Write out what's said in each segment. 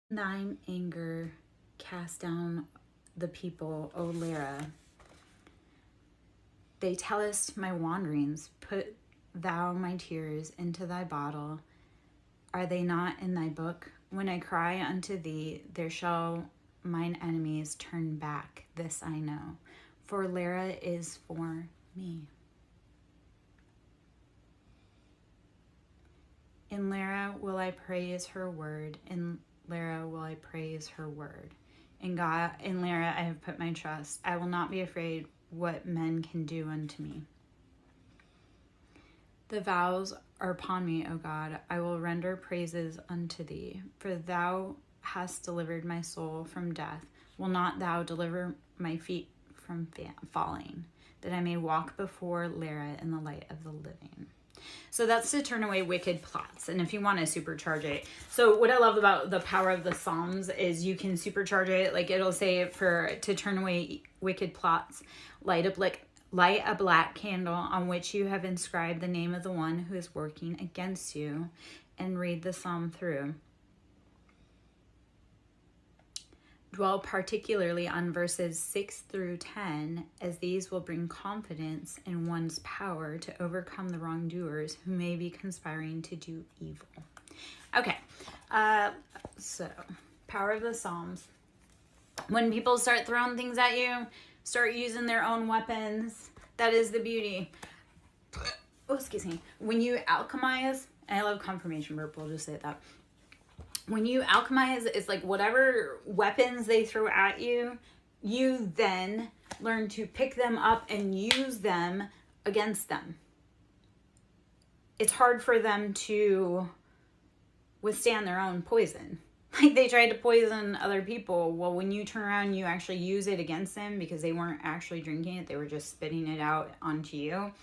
thine anger cast down the people, O Lara. They tellest my wanderings, put thou my tears into thy bottle. Are they not in thy book? When I cry unto thee, there shall mine enemies turn back, this I know. For Lara is for me. In Lara will I praise her word. In Lara will I praise her word. In God, in Lara I have put my trust. I will not be afraid what men can do unto me. The vows are upon me, O God. I will render praises unto thee. For thou hast delivered my soul from death. Will not thou deliver my feet from falling, that I may walk before Lara in the light of the living? So that's to turn away wicked plots. And if you want to supercharge it. So what I love about the power of the Psalms is you can supercharge it. Like it'll say to turn away wicked plots, light a black candle on which you have inscribed the name of the one who is working against you, and read the psalm through. Dwell particularly on verses 6 through 10, as these will bring confidence in one's power to overcome the wrongdoers who may be conspiring to do evil. Okay, so power of the Psalms. When people start throwing things at you, start using their own weapons. That is the beauty. Oh, excuse me. When you alchemize, and I love confirmation burp, we'll just say that. When you alchemize, it's like whatever weapons they throw at you, you then learn to pick them up and use them against them. It's hard for them to withstand their own poison. Like they tried to poison other people. Well, when you turn around, you actually use it against them because they weren't actually drinking it. They were just spitting it out onto you.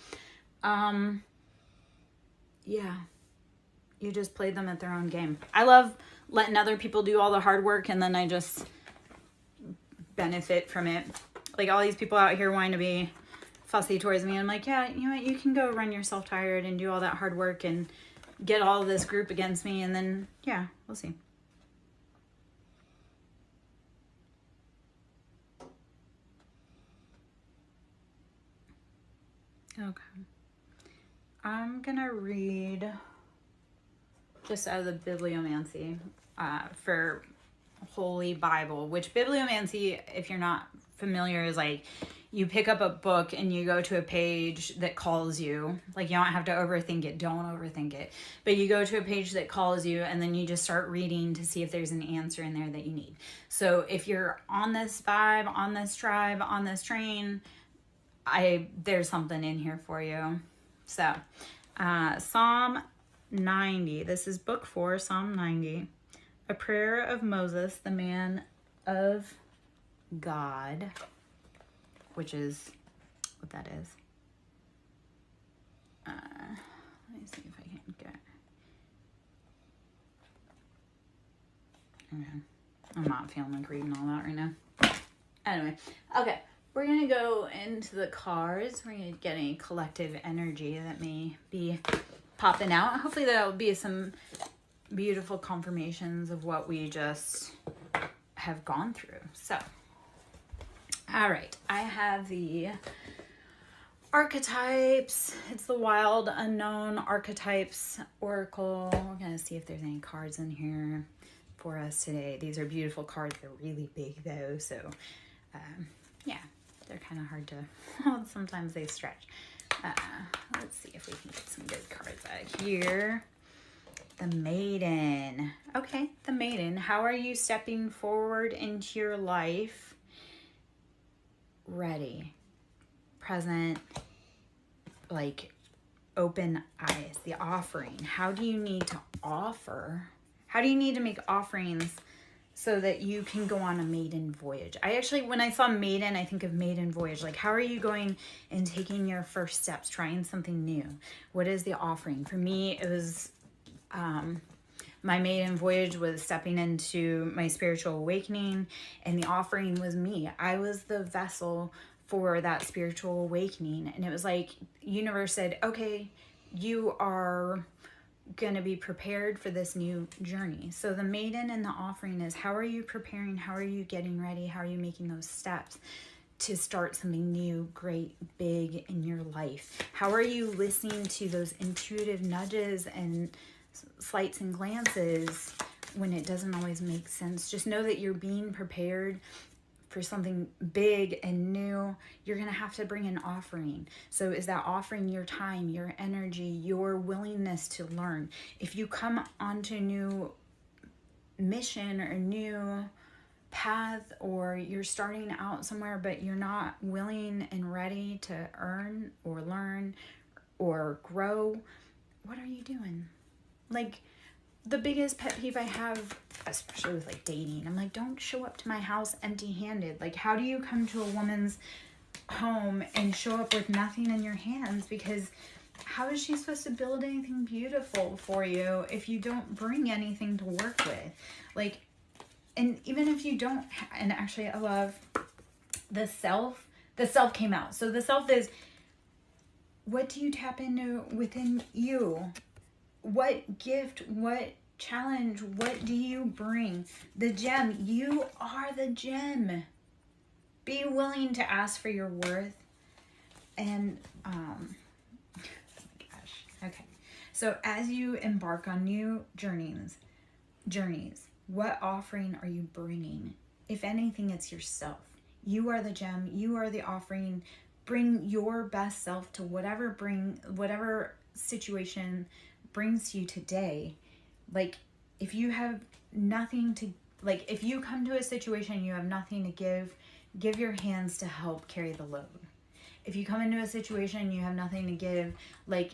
Yeah. You just played them at their own game. I love letting other people do all the hard work and then I just benefit from it. Like all these people out here wanting to be fussy towards me. I'm like, yeah, you know what? You can go run yourself tired and do all that hard work and get all of this group against me. And then, yeah, we'll see. Okay. I'm going to read just out of the bibliomancy for Holy Bible, which bibliomancy, if you're not familiar, is like you pick up a book and you go to a page that calls you. Like you don't have to overthink it. Don't overthink it. But you go to a page that calls you and then you just start reading to see if there's an answer in there that you need. So if you're on this vibe, on this tribe, on this train, there's something in here for you. So Psalm 90. This is book 4, Psalm 90. A prayer of Moses, the man of God, which is what that is. Let me see if I can get. Okay. I'm not feeling like reading all that right now. Anyway, okay. We're going to go into the cards. We're going to get a collective energy that may be popping out. Hopefully there'll be some beautiful confirmations of what we just have gone through. So, all right. I have the archetypes. It's the Wild Unknown Archetypes Oracle. We're going to see if there's any cards in here for us today. These are beautiful cards. They're really big though. So, yeah. They're kind of hard to, sometimes they stretch. Let's see if we can get some good cards out here. The Maiden. Okay, the Maiden. How are you stepping forward into your life? Ready. Present. Like open eyes. The offering. How do you need to offer? How do you need to make offerings so that you can go on a maiden voyage? I actually, when I saw maiden, I think of maiden voyage. Like, how are you going and taking your first steps, trying something new? What is the offering? For me, it was, my maiden voyage was stepping into my spiritual awakening, and the offering was me. I was the vessel for that spiritual awakening. And it was like, universe said, okay, you are going to be prepared for this new journey. So the maiden and the offering is, how are you preparing? How are you getting ready? How are you making those steps to start something new, great, big in your life? How are you listening to those intuitive nudges and slights and glances when it doesn't always make sense? Just know that you're being prepared for something big and new. You're going to have to bring an offering. So is that offering your time, your energy, your willingness to learn? If you come onto a new mission or a new path, or you're starting out somewhere but you're not willing and ready to earn or learn or grow, what are you doing? Like, the biggest pet peeve I have, especially with like dating, I'm like, don't show up to my house empty-handed. Like, how do you come to a woman's home and show up with nothing in your hands? Because how is she supposed to build anything beautiful for you if you don't bring anything to work with? Like, and even if you don't, and actually I love the self came out. So the self is, what do you tap into within you? What gift, what challenge, what do you bring? The gem, you are the gem. Be willing to ask for your worth. And, oh my gosh, okay. So as you embark on new journeys, what offering are you bringing? If anything, it's yourself. You are the gem, you are the offering. Bring your best self to whatever situation brings you today. Like, if you have nothing to, like, if you come to a situation you have nothing to give your hands to help carry the load. If you come into a situation you have nothing to give, like,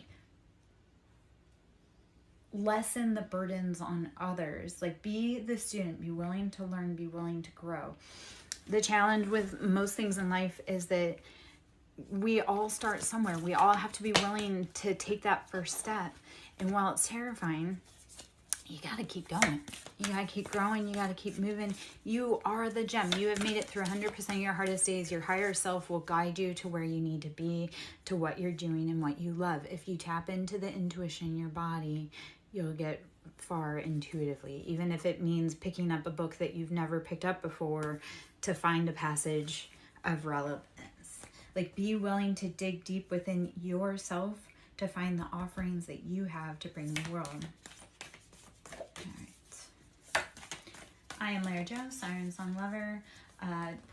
lessen the burdens on others. Like, be the student, be willing to learn, be willing to grow. The challenge with most things in life is that we all start somewhere. We all have to be willing to take that first step. And while it's terrifying, you got to keep going. You got to keep growing. You got to keep moving. You are the gem. You have made it through 100% of your hardest days. Your higher self will guide you to where you need to be, to what you're doing and what you love. If you tap into the intuition in your body, you'll get far intuitively, even if it means picking up a book that you've never picked up before to find a passage of relevance. Like, be willing to dig deep within yourself to find the offerings that you have to bring the world. All right. I am Lara Jo, SirenSong lover,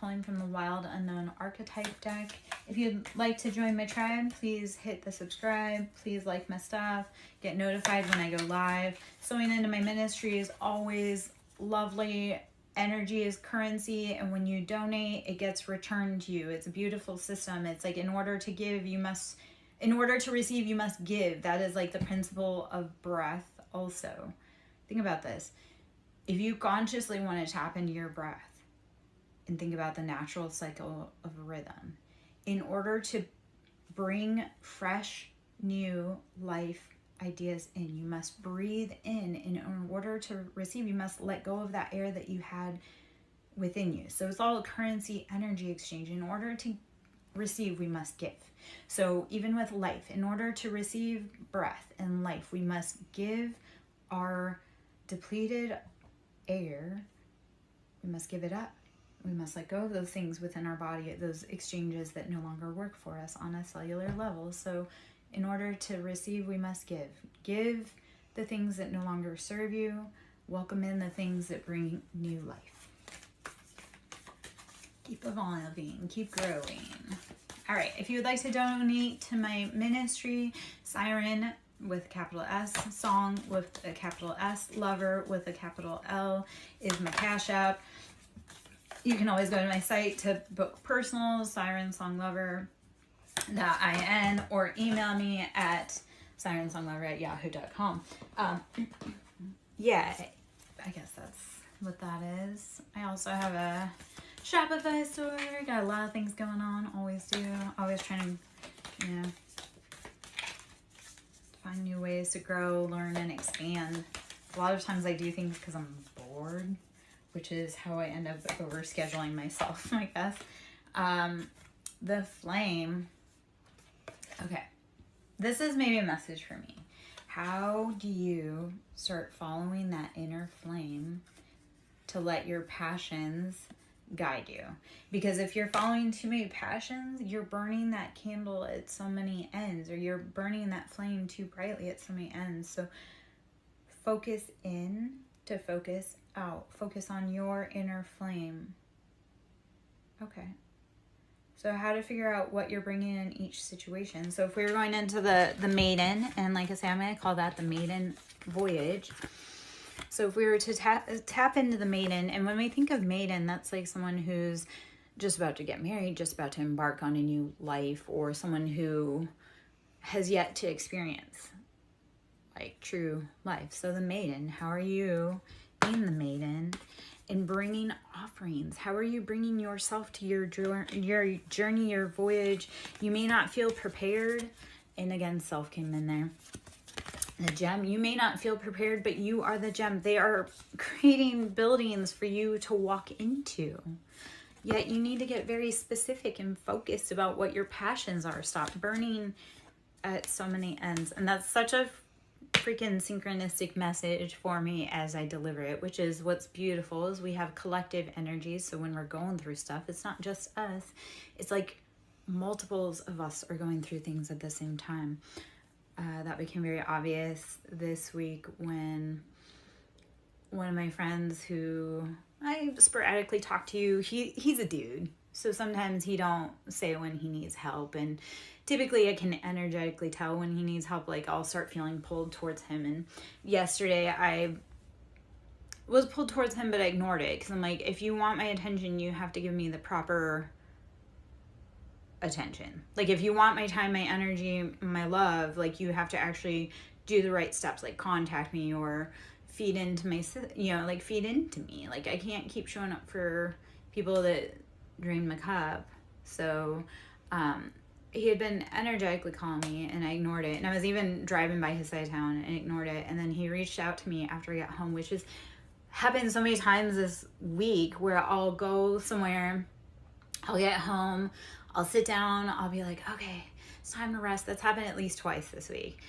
pulling from the Wild Unknown Archetype deck. If you'd like to join my tribe, please hit the subscribe. Please like my stuff. Get notified when I go live. Sewing into my ministry is always lovely. Energy is currency, and when you donate, it gets returned to you. It's a beautiful system. It's like, in order to receive, you must give. That is like the principle of breath also. Think about this. If you consciously want to tap into your breath and think about the natural cycle of a rhythm, in order to bring fresh, new life ideas in, you must breathe in. In order to receive, you must let go of that air that you had within you. So it's all a currency energy exchange. In order to receive, we must give. So even with life, in order to receive breath and life, we must give our depleted air. We must give it up. We must let go of those things within our body, those exchanges that no longer work for us on a cellular level. So in order to receive, we must give. Give the things that no longer serve you. Welcome in the things that bring new life. Keep evolving, keep growing. All right, if you would like to donate to my ministry, Siren with a capital S, Song with a capital S, Lover with a capital L is my Cash App. You can always go to my site to book personal, SirenSongLover.in, or email me at SirenSongLover@yahoo.com. Yeah, I guess that's what that is. I also have a Shopify store. Got a lot of things going on. Always do. Always trying to, find new ways to grow, learn, and expand. A lot of times I do things because I'm bored, which is how I end up overscheduling myself, I guess. The flame. Okay. This is maybe a message for me. how do you start following that inner flame to let your passions guide you? Because if you're following too many passions, you're burning that candle at so many ends, or you're burning that flame too brightly at so many ends. So focus in to focus out. Focus on your inner flame. Okay. So how to figure out what you're bringing in each situation. So if we were going into the maiden, and like I say, I'm going to call that the maiden voyage. So if we were to tap into the maiden, and when we think of maiden, that's like someone who's just about to get married, just about to embark on a new life, or someone who has yet to experience like true life. So the maiden, how are you being the maiden and bringing offerings? How are you bringing yourself to your journey, your voyage? You may not feel prepared. And again, self came in there. The gem, you may not feel prepared, but you are the gem. They are creating buildings for you to walk into. Yet you need to get very specific and focused about what your passions are. Stop burning at so many ends. And that's such a freaking synchronistic message for me as I deliver it, which is what's beautiful is we have collective energies. So when we're going through stuff, it's not just us. It's like multiples of us are going through things at the same time. That became very obvious this week when one of my friends who I sporadically talk to, he's a dude. So sometimes he don't say when he needs help. And typically I can energetically tell when he needs help. Like I'll start feeling pulled towards him. And yesterday I was pulled towards him, but I ignored it. Because I'm like, if you want my attention, you have to give me the proper attention. Like if you want my time, my energy, my love, like you have to actually do the right steps, like contact me or feed into my, like feed into me. Like I can't keep showing up for people that drain my cup. So he had been energetically calling me and I ignored it. And I was even driving by his side of town and ignored it. And then he reached out to me after I got home, which has happened so many times this week where I'll go somewhere, I'll get home, I'll sit down, I'll be like, okay, it's time to rest. That's happened at least twice this week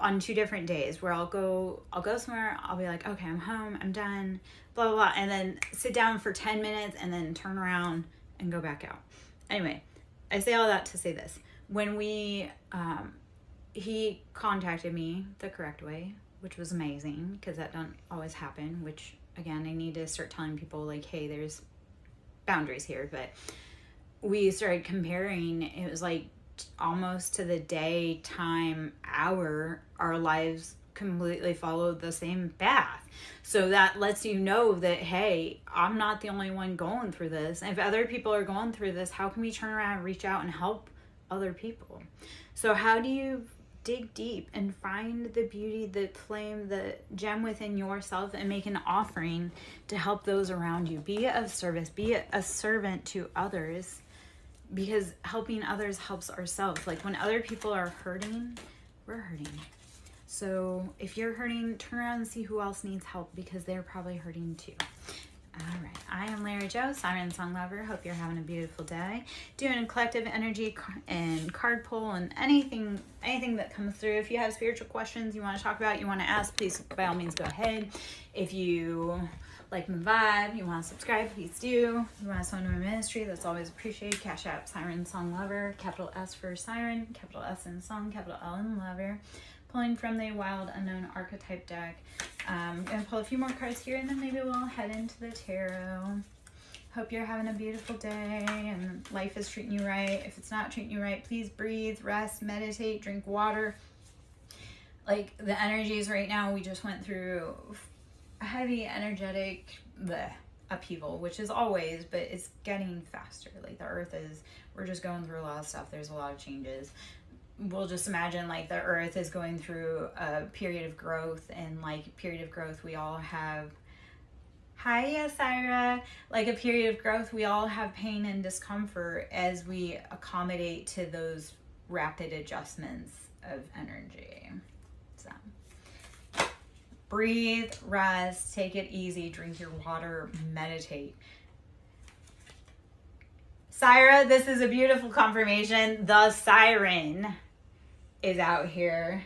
on 2 different days where I'll go somewhere, I'll be like, okay, I'm home, I'm done, blah, blah, blah, and then sit down for 10 minutes and then turn around and go back out. Anyway, I say all that to say this. When he contacted me the correct way, which was amazing because that don't always happen, which again, I need to start telling people like, hey, there's boundaries here, but we started comparing. It was like almost to the day, time, hour, our lives completely followed the same path. So that lets you know that, hey, I'm not the only one going through this. And if other people are going through this, how can we turn around and reach out and help other people? So how do you dig deep and find the beauty, the flame, the gem within yourself and make an offering to help those around you? Be of service, be a servant to others, because helping others helps ourselves. Like when other people are hurting, we're hurting. So if you're hurting, turn around and see who else needs help because they're probably hurting too. All right. I am Larry Joe, SirenSong lover. Hope you're having a beautiful day. Doing a collective energy and card pull and anything that comes through. If you have spiritual questions you want to talk about, you want to ask, please by all means go ahead. If you like my vibe, you want to subscribe, please do. You want to sign to my ministry, that's always appreciated. Cash App, SirenSong lover, capital S for Siren, capital S in Song, capital L in Lover. Pulling from the Wild Unknown Archetype deck. I'm going to pull a few more cards here and then maybe we'll head into the tarot. Hope you're having a beautiful day and life is treating you right. If it's not treating you right, please breathe, rest, meditate, drink water. Like the energies right now, we just went through a heavy energetic upheaval, which is always, but it's getting faster. Like the earth we're just going through a lot of stuff. There's a lot of changes. We'll just imagine like the earth is going through a period of growth, and like period of growth we all have, hi Syra, like a period of growth we all have pain and discomfort as we accommodate to those rapid adjustments of energy. So breathe, rest, take it easy, drink your water, meditate. Syra, this is a beautiful confirmation. The siren is out here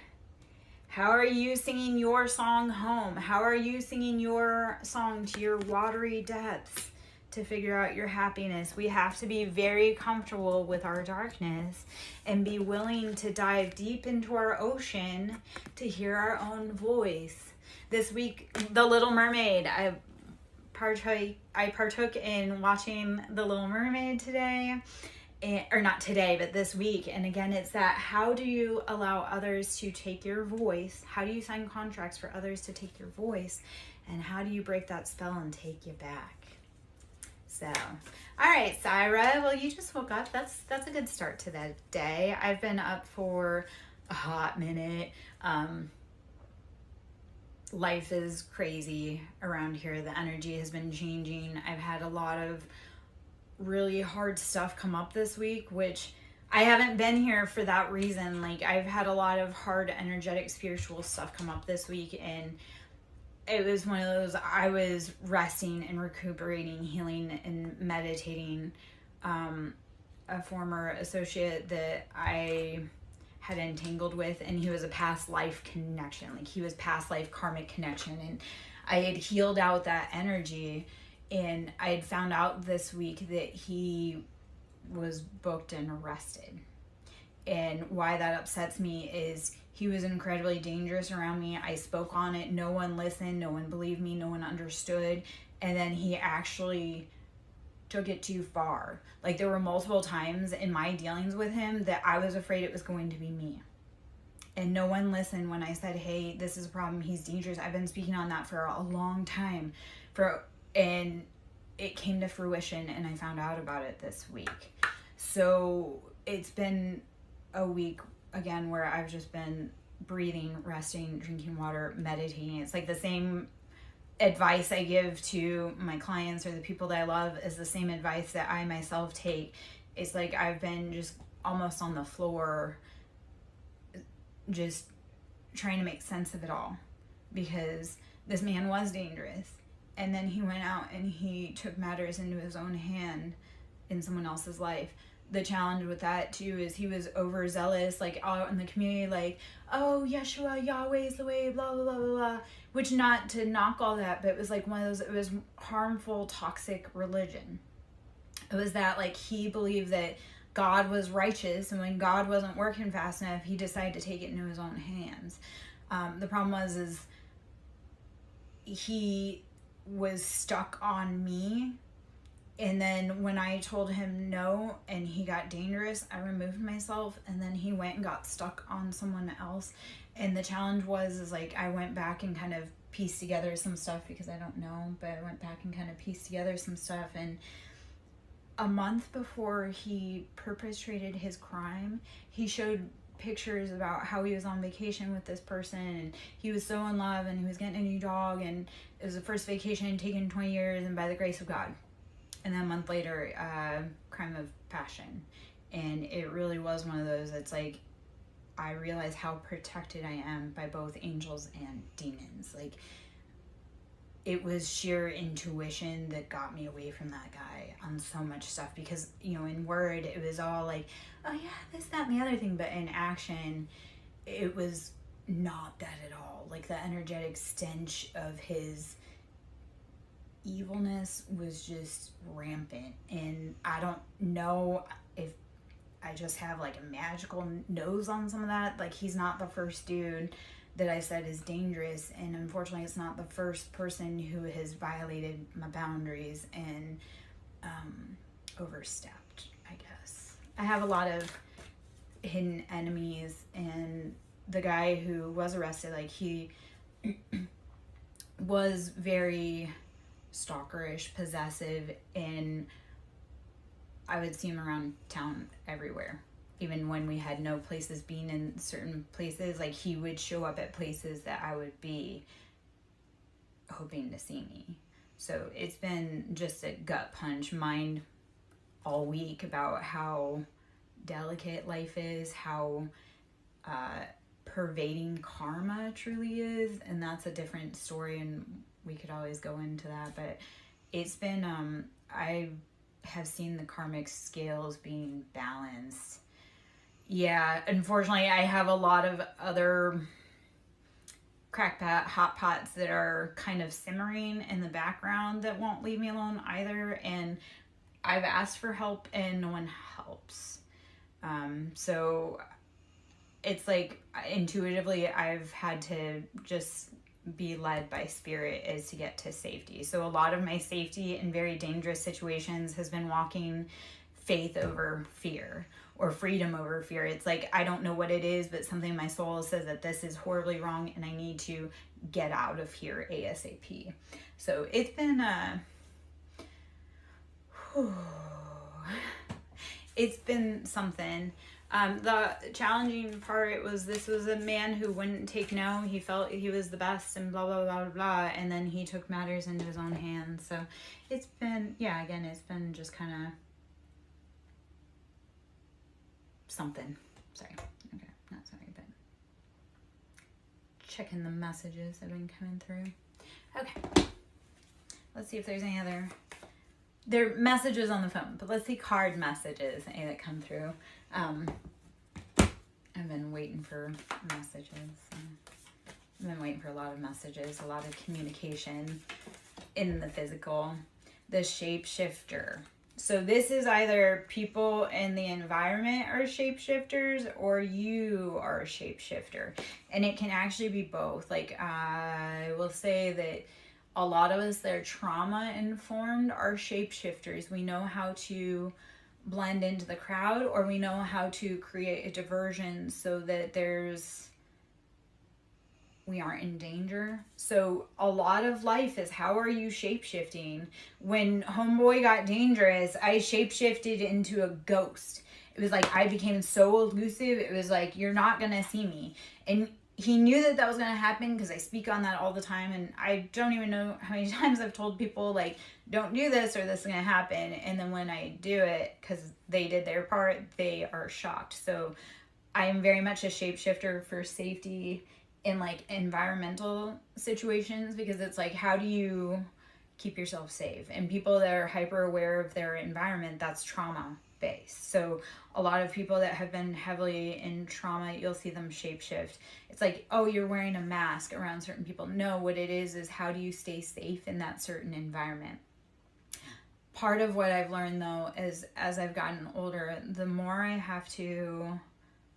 How are you singing your song home? How are you singing your song to your watery depths to figure out your happiness? We have to be very comfortable with our darkness and be willing to dive deep into our ocean to hear our own voice. This week, The Little Mermaid. I partook in watching The Little Mermaid today. Or not today, but this week. And again, it's that, how do you allow others to take your voice? How do you sign contracts for others to take your voice? And how do you break that spell and take you back? So, all right, Syra, well, you just woke up. That's a good start to that day. I've been up for a hot minute. Life is crazy around here. The energy has been changing. I've had a lot of really hard stuff come up this week, which I haven't been here for that reason. Like, I've had a lot of hard, energetic, spiritual stuff come up this week, and it was one of those, I was resting and recuperating, healing and meditating. A former associate that I had entangled with, and he was a past life connection. Like, he was past life karmic connection, and I had healed out that energy. And I had found out this week that he was booked and arrested. And why that upsets me is he was incredibly dangerous around me. I spoke on it. No one listened. No one believed me. No one understood. And then he actually took it too far. Like, there were multiple times in my dealings with him that I was afraid it was going to be me. And no one listened when I said, hey, this is a problem. He's dangerous. I've been speaking on that for a long time. And it came to fruition, and I found out about it this week. So it's been a week, again, where I've just been breathing, resting, drinking water, meditating. It's like the same advice I give to my clients or the people that I love is the same advice that I myself take. It's like I've been just almost on the floor, just trying to make sense of it all, because this man was dangerous. And then he went out and he took matters into his own hand in someone else's life. The challenge with that too is he was overzealous, like out in the community, like, oh, Yeshua, Yahweh is the way, blah, blah, blah, blah, blah. Which, not to knock all that, but it was like one of those, it was harmful, toxic religion. It was that, like, he believed that God was righteous, and when God wasn't working fast enough, he decided to take it into his own hands. The problem is he was stuck on me, and then when I told him no and he got dangerous, I removed myself, and then he went and got stuck on someone else. And the challenge is like, I went back and kind of pieced together some stuff, because I don't know, but I went back and kind of pieced together some stuff. And a month before he perpetrated his crime, he showed pictures about how he was on vacation with this person, and he was so in love, and he was getting a new dog, and it was the first vacation taken in 20 years, and by the grace of God. And then a month later, crime of passion. And it really was one of those, it's like, I realize how protected I am by both angels and demons. Like, it was sheer intuition that got me away from that guy on so much stuff, because, you know, in word, it was all like, oh yeah, this, that, and the other thing, but in action, it was not that at all. Like, the energetic stench of his evilness was just rampant, and I don't know if I just have like a magical nose on some of that. Like, he's not the first dude that I said is dangerous, and unfortunately it's not the first person who has violated my boundaries and overstepped, I guess. I have a lot of hidden enemies, and the guy who was arrested, like, he was very stalkerish, possessive, and I would see him around town everywhere. Even when we had no places being in certain places, like, he would show up at places that I would be hoping to see me. So it's been just a gut punch mind all week about how delicate life is, how pervading karma truly is, and that's a different story, and we could always go into that. But it's been I have seen the karmic scales being balanced. Yeah, unfortunately, I have a lot of other hot pots that are kind of simmering in the background that won't leave me alone either. And I've asked for help and no one helps. So it's like intuitively I've had to just be led by spirit is to get to safety. So a lot of my safety in very dangerous situations has been walking faith over fear, or freedom over fear. It's like, I don't know what it is, but something in my soul says that this is horribly wrong and I need to get out of here ASAP. So it's been it's been something. The challenging part was this was a man who wouldn't take no. He felt he was the best and blah, blah, blah, blah. And then he took matters into his own hands. So it's been, yeah, again, it's been just kind of something. Sorry. Okay, not sorry, but checking the messages that have been coming through. Okay. Let's see if there's any other... There are messages on the phone, but let's see card messages that come through. I've been waiting for messages. I've been waiting for a lot of messages, a lot of communication in the physical. The shapeshifter. So this is either people in the environment are shapeshifters or you are a shapeshifter. And it can actually be both. Like I will say that a lot of us that are trauma informed are shapeshifters. We know how to blend into the crowd, or we know how to create a diversion so that we aren't in danger. So a lot of life is, how are you shapeshifting? When homeboy got dangerous, I shapeshifted into a ghost. It was like I became so elusive. It was like, you're not gonna see me. And he knew that that was going to happen because I speak on that all the time. And I don't even know how many times I've told people, like, don't do this or this is going to happen. And then when I do it, because they did their part, they are shocked. So I am very much a shapeshifter for safety in, like, environmental situations, because it's like, how do you keep yourself safe? And people that are hyper aware of their environment, that's trauma based. So a lot of people that have been heavily in trauma, you'll see them shapeshift. It's like, oh, you're wearing a mask around certain people. No, what it is how do you stay safe in that certain environment? Part of what I've learned though is, as I've gotten older, the more I have to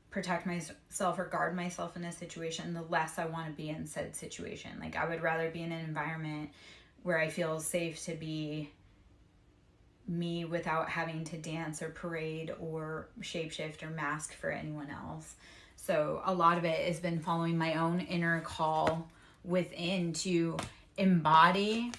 protect myself or guard myself in a situation, the less I want to be in said situation. Like I would rather be in an environment where I feel safe to be me without having to dance or parade or shapeshift or mask for anyone else. So a lot of it has been following my own inner call within to embody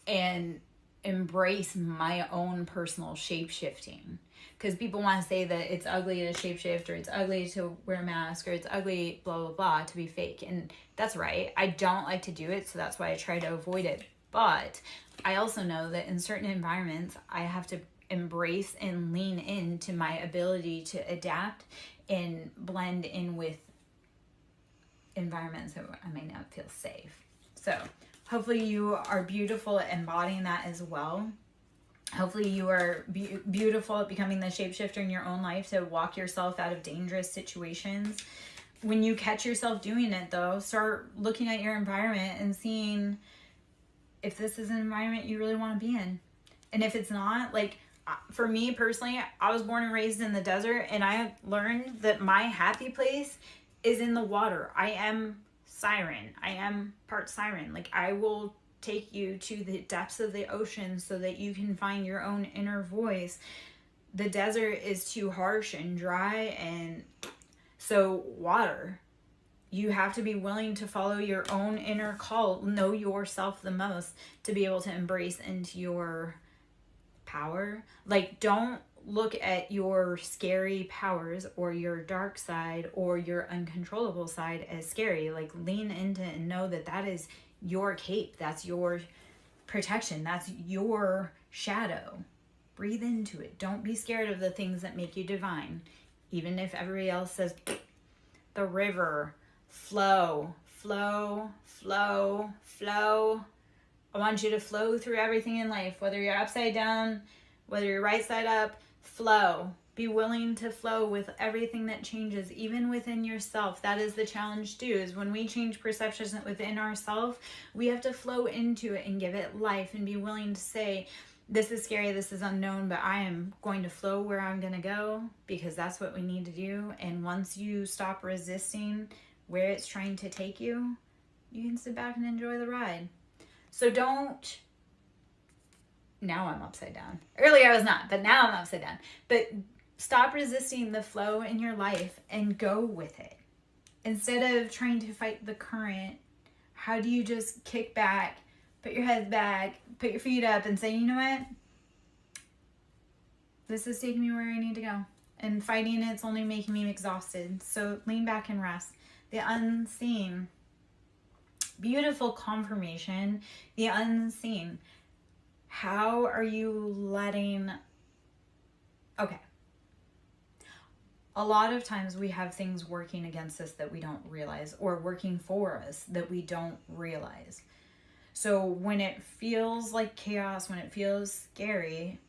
and embrace my own personal shapeshifting. Because people want to say that it's ugly to shapeshift, or it's ugly to wear a mask, or it's ugly blah blah blah to be fake. And that's right, I don't like to do it, so that's why I try to avoid it. But I also know that in certain environments, I have to embrace and lean into my ability to adapt and blend in with environments that I may not feel safe. So hopefully you are beautiful at embodying that as well. Hopefully you are beautiful at becoming the shapeshifter in your own life to walk yourself out of dangerous situations. When you catch yourself doing it though, start looking at your environment and seeing if this is an environment you really want to be in. And if it's not, like for me personally, I was born and raised in the desert, and I have learned that my happy place is in the water. I am siren. I am part siren. Like I will take you to the depths of the ocean so that you can find your own inner voice. The desert is too harsh and dry, and so water. You have to be willing to follow your own inner call, know yourself the most to be able to embrace into your power. Like, don't look at your scary powers or your dark side or your uncontrollable side as scary. Like, lean into it and know that that is your cape. That's your protection. That's your shadow. Breathe into it. Don't be scared of the things that make you divine. Even if everybody else says, the river, flow, flow, flow, flow. I want you to flow through everything in life, whether you're upside down, whether you're right side up, flow. Be willing to flow with everything that changes, even within yourself. That is the challenge too, is when we change perceptions within ourselves, we have to flow into it and give it life and be willing to say, this is scary, this is unknown, but I am going to flow where I'm going to go, because that's what we need to do. And once you stop resisting where it's trying to take you, you can sit back and enjoy the ride. So don't, now I'm upside down. Earlier I was not, but now I'm upside down. But stop resisting the flow in your life and go with it. Instead of trying to fight the current, how do you just kick back, put your head back, put your feet up and say, you know what? This is taking me where I need to go. And fighting it's only making me exhausted. So lean back and rest. The unseen. Beautiful confirmation. The unseen. How are you letting... Okay. A lot of times we have things working against us that we don't realize, or working for us that we don't realize. So when it feels like chaos, when it feels scary,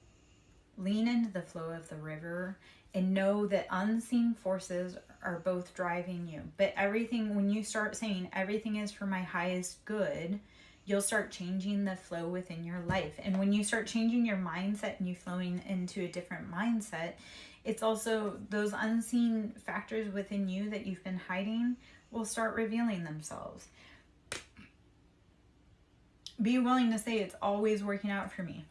lean into the flow of the river and know that unseen forces are both driving you. But everything, when you start saying everything is for my highest good, you'll start changing the flow within your life. And when you start changing your mindset and you flowing into a different mindset, it's also those unseen factors within you that you've been hiding will start revealing themselves. Be willing to say it's always working out for me.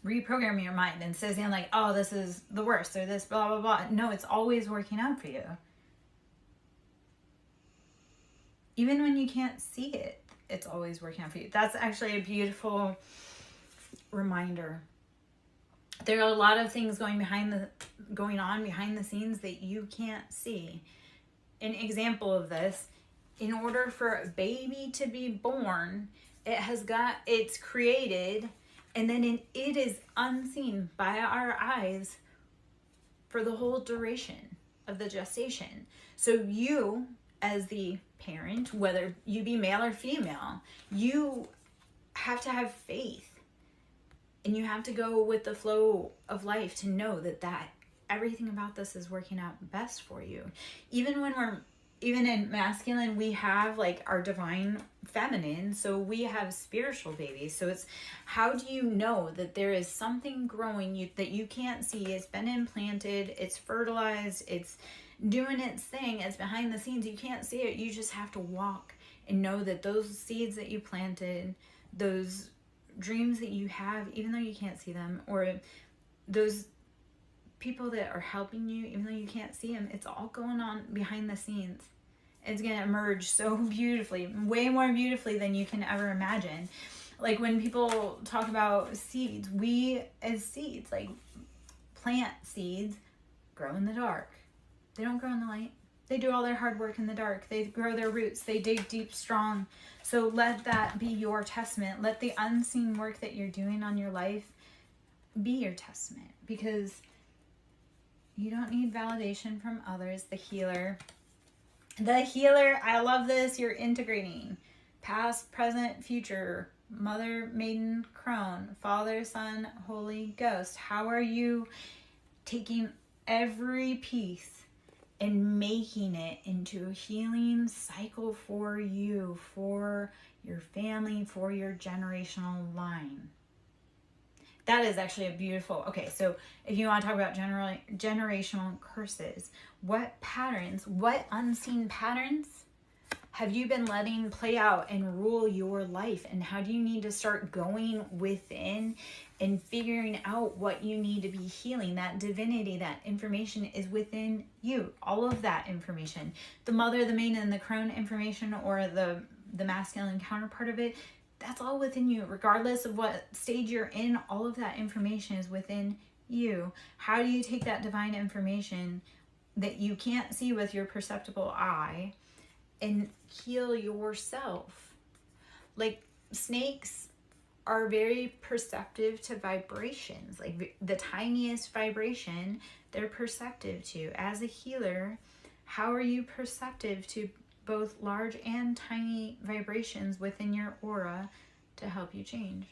Reprogram your mind and says like, oh, this is the worst, or this blah, blah, blah. No, it's always working out for you. Even when you can't see it, it's always working out for you. That's actually a beautiful reminder. There are a lot of things going on behind the scenes that you can't see. An example of this, in order for a baby to be born, it's created, and then it is unseen by our eyes for the whole duration of the gestation. So you, as the parent, whether you be male or female, you have to have faith. And you have to go with the flow of life to know that everything about this is working out best for you. Even in masculine, we have like our divine feminine, so we have spiritual babies. So it's, how do you know that there is something growing that you can't see? It's been implanted, it's fertilized, it's doing its thing, it's behind the scenes. You can't see it. You just have to walk and know that those seeds that you planted, those dreams that you have, even though you can't see them, or those people that are helping you, even though you can't see them, it's all going on behind the scenes. It's going to emerge so beautifully, way more beautifully than you can ever imagine. Like when people talk about seeds, we as seeds, like plant seeds, grow in the dark. They don't grow in the light. They do all their hard work in the dark. They grow their roots. They dig deep, strong. So let that be your testament. Let the unseen work that you're doing on your life be your testament, because you don't need validation from others. The healer, I love this. You're integrating past, present, future, mother, maiden, crone, Father, Son, Holy Ghost. How are you taking every piece and making it into a healing cycle for you, for your family, for your generational line? That is actually a beautiful... Okay, so if you want to talk about generational curses, what patterns, what unseen patterns have you been letting play out and rule your life? And how do you need to start going within and figuring out what you need to be healing? That divinity, that information is within you. All of that information. The mother, the maiden, and the crone information, or the masculine counterpart of it, that's all within you. Regardless of what stage you're in, all of that information is within you. How do you take that divine information that you can't see with your perceptible eye and heal yourself? Like snakes are very perceptive to vibrations. Like the tiniest vibration, they're perceptive to. As a healer, how are you perceptive to both large and tiny vibrations within your aura to help you change?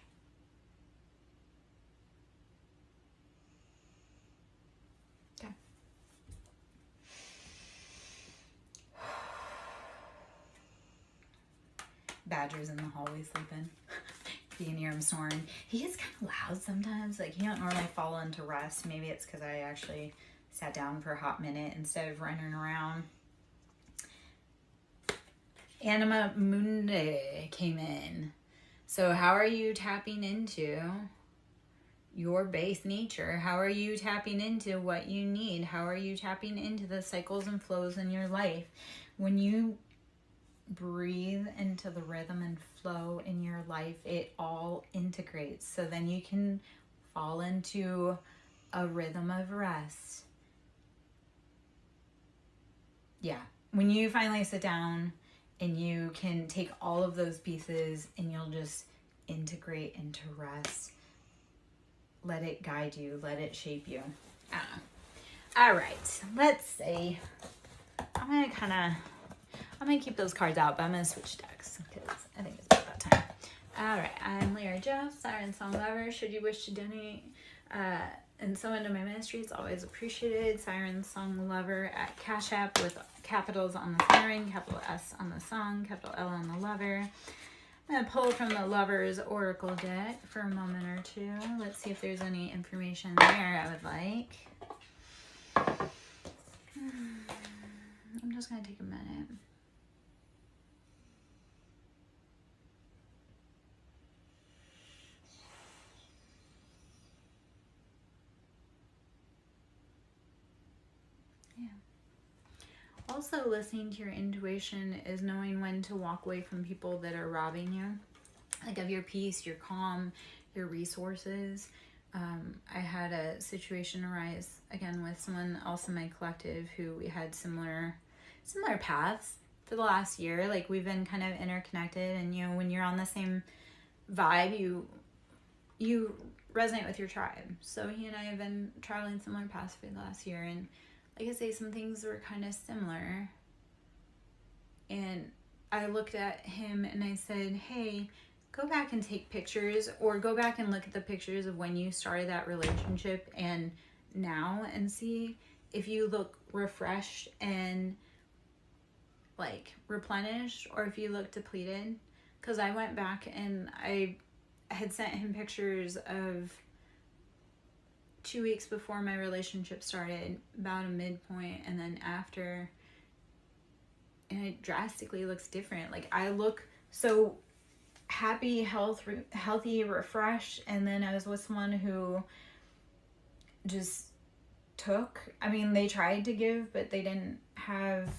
Badger's in the hallway sleeping. You can hear him snoring. He gets kind of loud sometimes. Like, he don't normally fall into rest. Maybe it's because I actually sat down for a hot minute instead of running around. Anima Mundi came in. So how are you tapping into your base nature? How are you tapping into what you need? How are you tapping into the cycles and flows in your life? When you breathe into the rhythm and flow in your life, it all integrates. So then you can fall into a rhythm of rest. Yeah. When you finally sit down and you can take all of those pieces and you'll just integrate into rest. Let it guide you. Let it shape you. All right. Let's see. I'm going to keep those cards out, but I'm going to switch decks because I think it's about that time. All right. I'm Lyra Joe, SirenSong Lover. Should you wish to donate and so into my ministry, it's always appreciated. SirenSong Lover at Cash App with capitals on the siren, capital S on the song, capital L on the lover. I'm going to pull from the Lover's Oracle deck for a moment or two. Let's see if there's any information there I would like. I'm just going to take a minute. Also, listening to your intuition is knowing when to walk away from people that are robbing you, like of your peace, your calm, your resources. I had a situation arise again with someone else in my collective who we had similar paths for the last year. Like, we've been kind of interconnected, and you know, when you're on the same vibe, you resonate with your tribe. So he and I have been traveling similar paths for the last year, and like I say, some things were kind of similar. And I looked at him and I said, hey, go back and take pictures, or go back and look at the pictures of when you started that relationship and now, and see if you look refreshed and like replenished, or if you look depleted. Because I went back and I had sent him pictures of 2 weeks before my relationship started, about a midpoint, and then after, and it drastically looks different. Like, I look so happy, healthy, refreshed, and then I was with someone who just took. I mean, they tried to give, but they didn't have,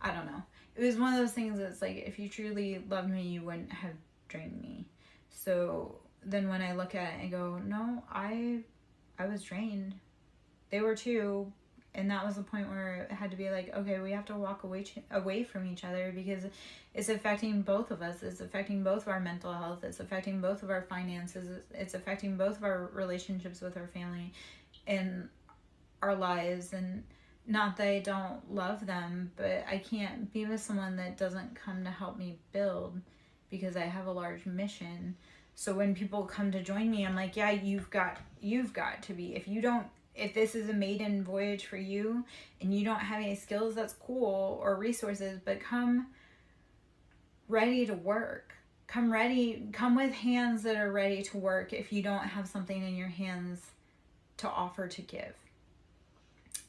I don't know. It was one of those things that's like, if you truly loved me, you wouldn't have drained me. So then when I look at it, I go, no, I was drained. They were too. And that was the point where it had to be like, okay, we have to walk away from each other, because it's affecting both of us. It's affecting both of our mental health. It's affecting both of our finances. It's affecting both of our relationships with our family and our lives. And not that I don't love them, but I can't be with someone that doesn't come to help me build, because I have a large mission. So when people come to join me, I'm like, yeah, you've got to be. If this is a maiden voyage for you and you don't have any skills, that's cool, or resources, but come ready to work. Come with hands that are ready to work if you don't have something in your hands to offer to give.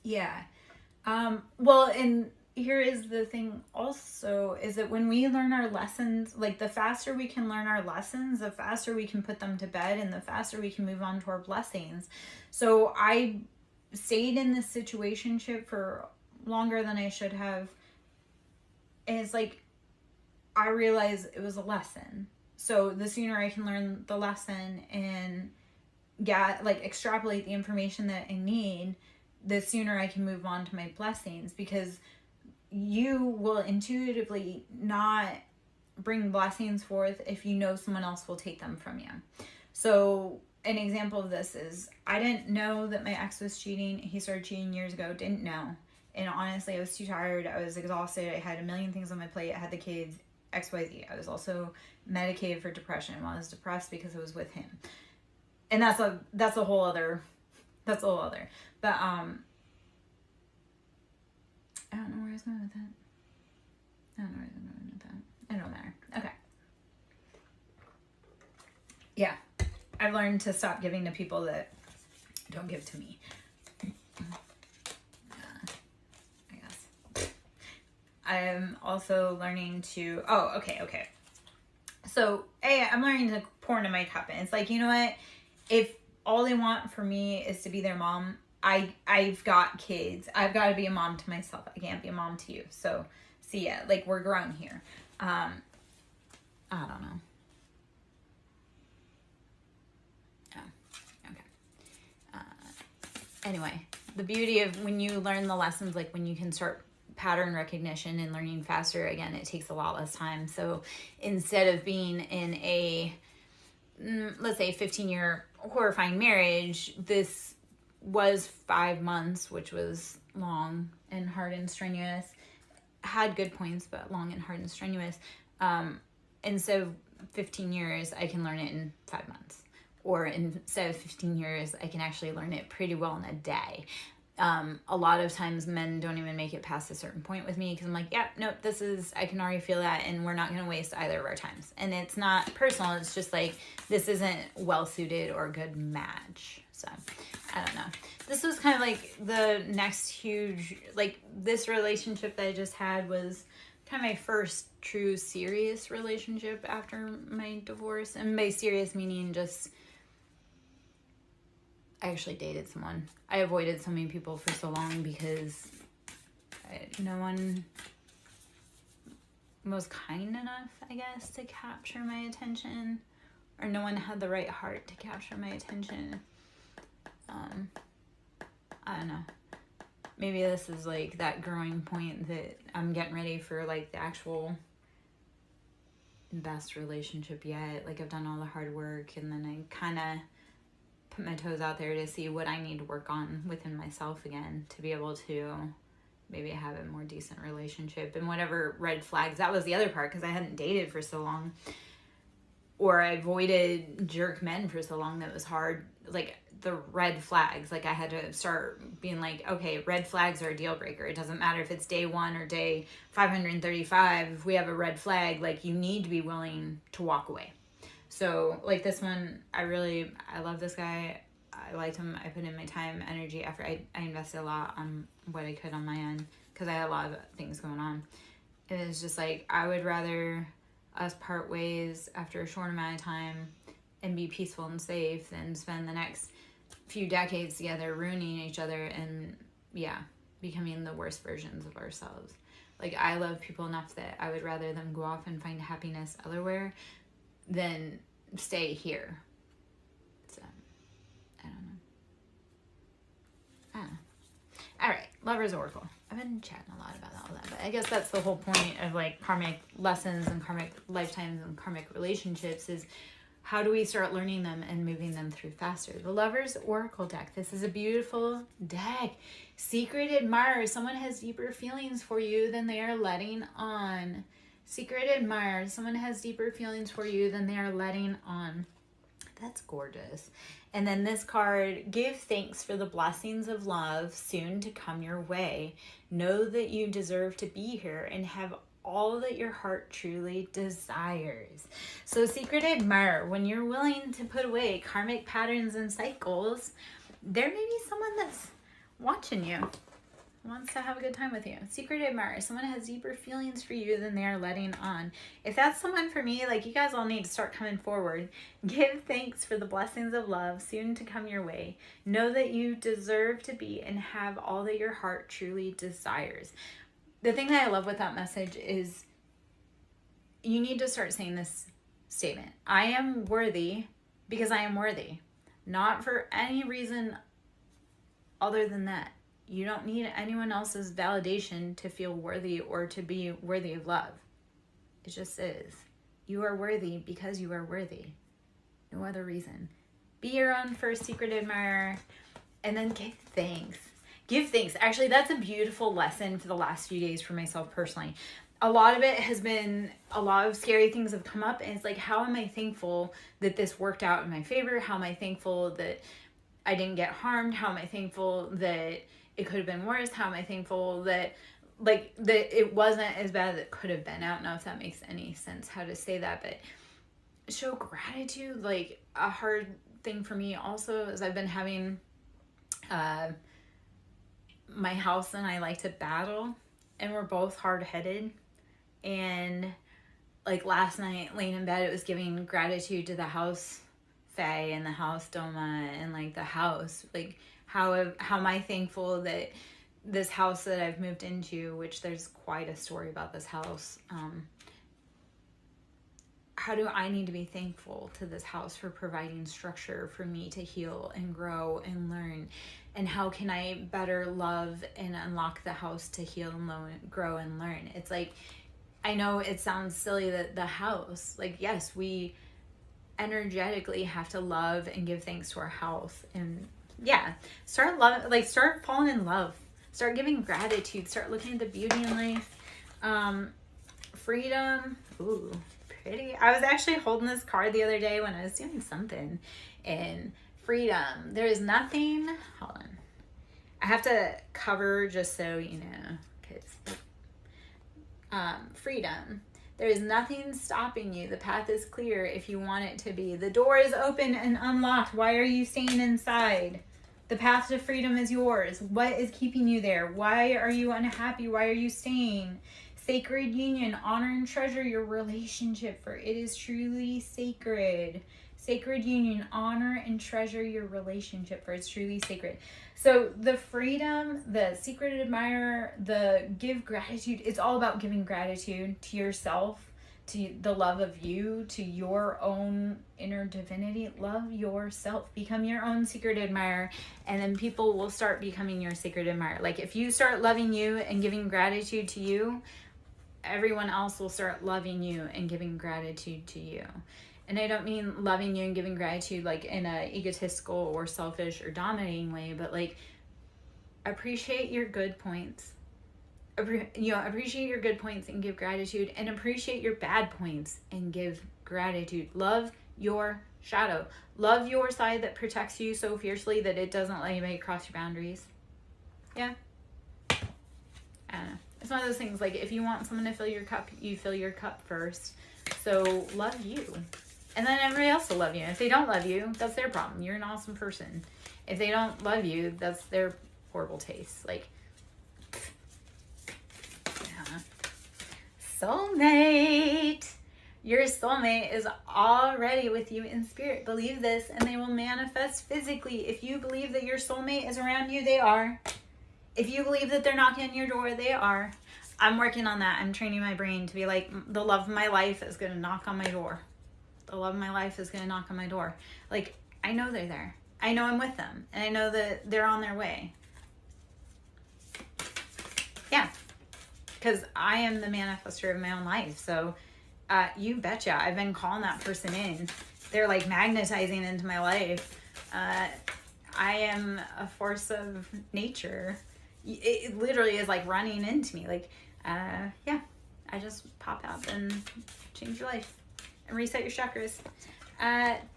Yeah. Well, and here is the thing also, is that when we learn our lessons, like, the faster we can learn our lessons, the faster we can put them to bed, and the faster we can move on to our blessings. So I stayed in this situationship for longer than I should have. And it's like, I realized it was a lesson. So the sooner I can learn the lesson and extrapolate the information that I need, the sooner I can move on to my blessings, because you will intuitively not bring blessings forth if you know someone else will take them from you. So an example of this is, I didn't know that my ex was cheating. He started cheating years ago. Didn't know. And honestly, I was too tired. I was exhausted. I had a million things on my plate. I had the kids, XYZ. I was also medicated for depression. Well, I was depressed because I was with him. And that's a whole other. But I don't know where I was going with that. It don't matter. Okay. I've learned to stop giving to people that don't give to me. I guess. I'm also learning to, okay. So, I'm learning to pour into my cup. And it's like, you know what? If all they want for me is to be their mom, I've got kids. I've got to be a mom to myself. I can't be a mom to you. So, see ya. Like, we're grown here. I don't know. Oh, okay. Anyway, the beauty of when you learn the lessons, like when you can start pattern recognition and learning faster, again, it takes a lot less time. So instead of being in a, let's say, 15-year horrifying marriage, this was 5 months, which was long and hard and strenuous. Had good points, but long and hard and strenuous. Instead of 15 years, I can learn it in 5 months. Or instead of 15 years, I can actually learn it pretty well in a day. A lot of times men don't even make it past a certain point with me because I'm like, yeah, nope, I can already feel that, and we're not going to waste either of our times. And it's not personal. It's just like, this isn't well suited or a good match. So I don't know. This was kind of like the next huge, like this relationship that I just had was kind of my first true serious relationship after my divorce. And by serious meaning just, I actually dated someone. I avoided so many people for so long because no one was kind enough, I guess, to capture my attention. Or no one had the right heart to capture my attention. I don't know. Maybe this is like that growing point that I'm getting ready for, like the actual best relationship yet. Like I've done all the hard work, and then I kind of put my toes out there to see what I need to work on within myself again to be able to maybe have a more decent relationship. And whatever red flags, that was the other part, because I hadn't dated for so long, or I avoided jerk men for so long that it was hard. Like the red flags, like I had to start being like, okay, red flags are a deal breaker. It doesn't matter if it's day 1 or day 535. If we have a red flag, like you need to be willing to walk away. So like this one, I love this guy. I liked him. I put in my time, energy, effort. I invested a lot on what I could on my end because I had a lot of things going on. It was just like, I would rather us part ways after a short amount of time and be peaceful and safe than spend the next few decades together ruining each other and becoming the worst versions of ourselves. Like I love people enough that I would rather them go off and find happiness elsewhere than stay here. So I don't know. All right, Lover's Oracle. I've been chatting a lot about all that, but I guess that's the whole point of like karmic lessons and karmic lifetimes and karmic relationships is how do we start learning them and moving them through faster? The Lover's Oracle deck. This is a beautiful deck. Secret admirer. Someone has deeper feelings for you than they are letting on. Secret admirer. Someone has deeper feelings for you than they are letting on. That's gorgeous. And then this card, give thanks for the blessings of love soon to come your way. Know that you deserve to be here and have all that your heart truly desires. So secret admirer, when you're willing to put away karmic patterns and cycles, there may be someone that's watching you, wants to have a good time with you. Secret admirer, someone has deeper feelings for you than they are letting on. If that's someone for me, like you guys all need to start coming forward. Give thanks for the blessings of love soon to come your way. Know that you deserve to be and have all that your heart truly desires. The thing that I love with that message is you need to start saying this statement. I am worthy because I am worthy. Not for any reason other than that. You don't need anyone else's validation to feel worthy or to be worthy of love. It just is. You are worthy because you are worthy. No other reason. Be your own first secret admirer and then give thanks. Give thanks. Actually, that's a beautiful lesson for the last few days for myself personally. A lot of it has been, a lot of scary things have come up, and it's like, how am I thankful that this worked out in my favor? How am I thankful that I didn't get harmed? How am I thankful that it could have been worse? How am I thankful that that it wasn't as bad as it could have been? I don't know if that makes any sense how to say that, but show gratitude. Like a hard thing for me also is I've been having my house and I like to battle, and we're both hard-headed. And like last night, laying in bed, it was giving gratitude to the house Faye and the house Doma and like the house. Like how am I thankful that this house that I've moved into, which there's quite a story about this house. How do I need to be thankful to this house for providing structure for me to heal and grow and learn? And how can I better love and unlock the house to heal and grow and learn? It's like, I know it sounds silly that the house, like, yes, we energetically have to love and give thanks to our house. And yeah, start falling in love. Start giving gratitude. Start looking at the beauty in life. Freedom. Ooh, pretty. I was actually holding this card the other day when I was doing something. And freedom. There is nothing. Hold on. I have to cover just so you know. Because freedom. There is nothing stopping you. The path is clear if you want it to be. The door is open and unlocked. Why are you staying inside? The path to freedom is yours. What is keeping you there? Why are you unhappy? Why are you staying? Sacred union. Honor and treasure your relationship, for it is truly sacred. Sacred union. Honor and treasure your relationship, for it's truly sacred. So the freedom, the secret admirer, the give gratitude, it's all about giving gratitude to yourself, to the love of you, to your own inner divinity. Love yourself. Become your own secret admirer, and then people will start becoming your secret admirer. Like if you start loving you and giving gratitude to you, everyone else will start loving you and giving gratitude to you. And I don't mean loving you and giving gratitude like in a egotistical or selfish or dominating way, but like appreciate your good points. Appreciate your good points and give gratitude, and appreciate your bad points and give gratitude. Love your shadow. Love your side that protects you so fiercely that it doesn't let anybody cross your boundaries. Yeah. I don't know. It's one of those things, like if you want someone to fill your cup, you fill your cup first. So love you. And then everybody else will love you. If they don't love you, that's their problem. You're an awesome person. If they don't love you, that's their horrible taste. Like, yeah. Soulmate. Your soulmate is already with you in spirit. Believe this, and they will manifest physically. If you believe that your soulmate is around you, they are. If you believe that they're knocking on your door, they are. I'm working on that. I'm training my brain to be like, the love of my life is going to knock on my door. The love of my life is going to knock on my door. Like, I know they're there. I know I'm with them. And I know that they're on their way. Yeah. Because I am the manifester of my own life. So, you betcha. I've been calling that person in. They're like magnetizing into my life. I am a force of nature. It literally is like running into me. Like, yeah. I just pop out and change your life. And reset your chakras.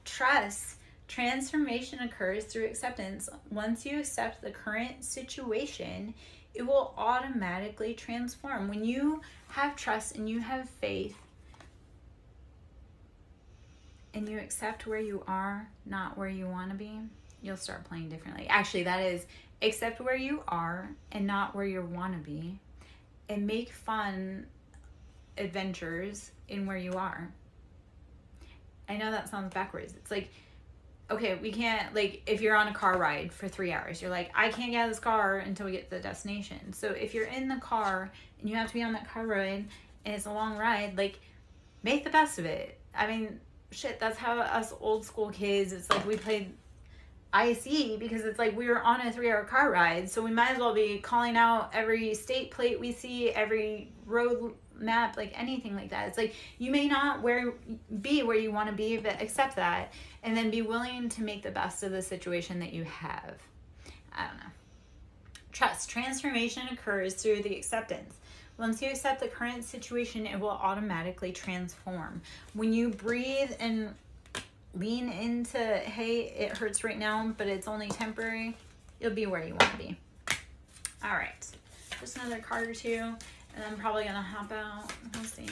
Trust. Transformation occurs through acceptance. Once you accept the current situation, it will automatically transform. When you have trust and you have faith and you accept where you are, not where you want to be, you'll start playing differently. Actually, that is, accept where you are and not where you want to be, and make fun adventures in where you are. I know that sounds backwards. It's like, okay, we can't, like, if you're on a car ride for 3 hours, you're like, I can't get out of this car until we get to the destination. So if you're in the car and you have to be on that car ride and it's a long ride, like, make the best of it. I mean, shit, that's how us old school kids, it's like we played IC because it's like we were on a 3-hour car ride. So we might as well be calling out every state plate we see, every road map, like anything like that. It's like you may not be where you want to be, but accept that and then be willing to make the best of the situation that you have. I don't know. Trust. Transformation occurs through the acceptance. Once you accept the current situation, it will automatically transform. When you breathe and lean into, hey, it hurts right now, but it's only temporary, you'll be where you want to be. All right. Just another card or two. And I'm probably going to hop out. We'll see.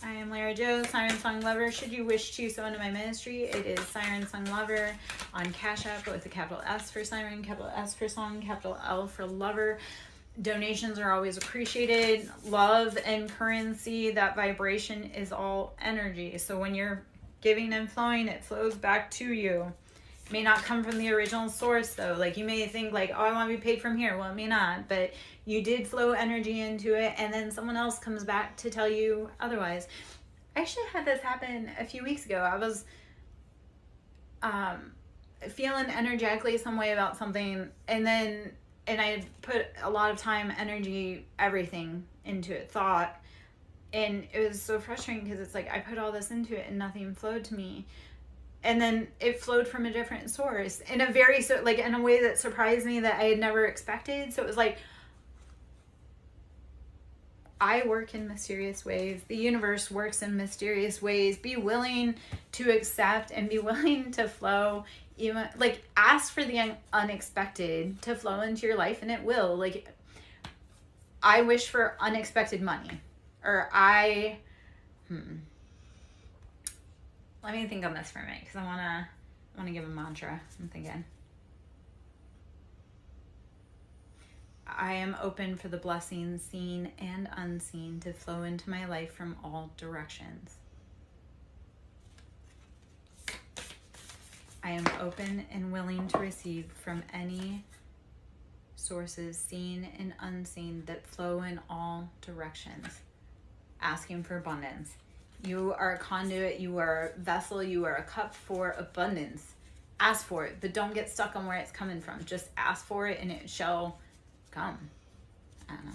I am Lara Joe, SirenSong Lover. Should you wish to sow into my ministry, it is SirenSong Lover on Cash App with a capital S for Siren, capital S for Song, capital L for Lover. Donations are always appreciated. Love and currency, that vibration is all energy. So when you're giving and flowing, it flows back to you. It may not come from the original source though. Like you may think like, oh, I want to be paid from here. Well, it may not, but you did flow energy into it, and then someone else comes back to tell you otherwise. I actually had this happen a few weeks ago. I was feeling energetically some way about something, and I had put a lot of time, energy, everything into it, thought, and it was so frustrating because it's like I put all this into it and nothing flowed to me. And then it flowed from a different source in a very, in a way that surprised me that I had never expected. So it was like, I work in mysterious ways. The universe works in mysterious ways. Be willing to accept and be willing to flow. Even like ask for the unexpected to flow into your life, and it will. Like I wish for unexpected money, or let me think on this for a minute because I wanna give a mantra. I'm thinking. I am open for the blessings seen and unseen to flow into my life from all directions. I am open and willing to receive from any sources seen and unseen that flow in all directions. Asking for abundance. You are a conduit, you are a vessel, you are a cup for abundance. Ask for it, but don't get stuck on where it's coming from. Just ask for it and it shall come. I don't know.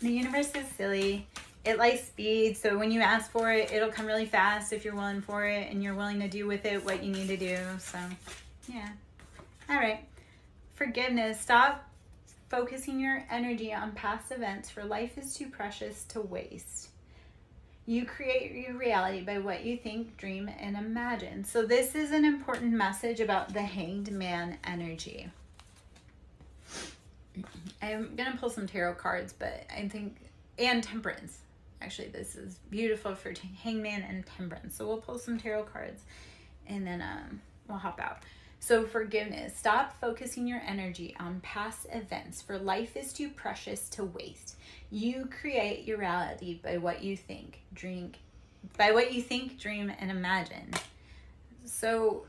The universe is silly. It likes speed, so when you ask for it, it'll come really fast if you're willing for it and you're willing to do with it what you need to do. So, yeah. All right. Forgiveness. Stop focusing your energy on past events, for life is too precious to waste. You create your reality by what you think, dream, and imagine. So this is an important message about the Hanged Man energy. I'm going to pull some tarot cards, but I think, and Temperance. Actually, this is beautiful for Hangman and Temperance. So we'll pull some tarot cards and then we'll hop out. So forgiveness. Stop focusing your energy on past events, for life is too precious to waste. You create your reality by what you think, dream, and imagine. So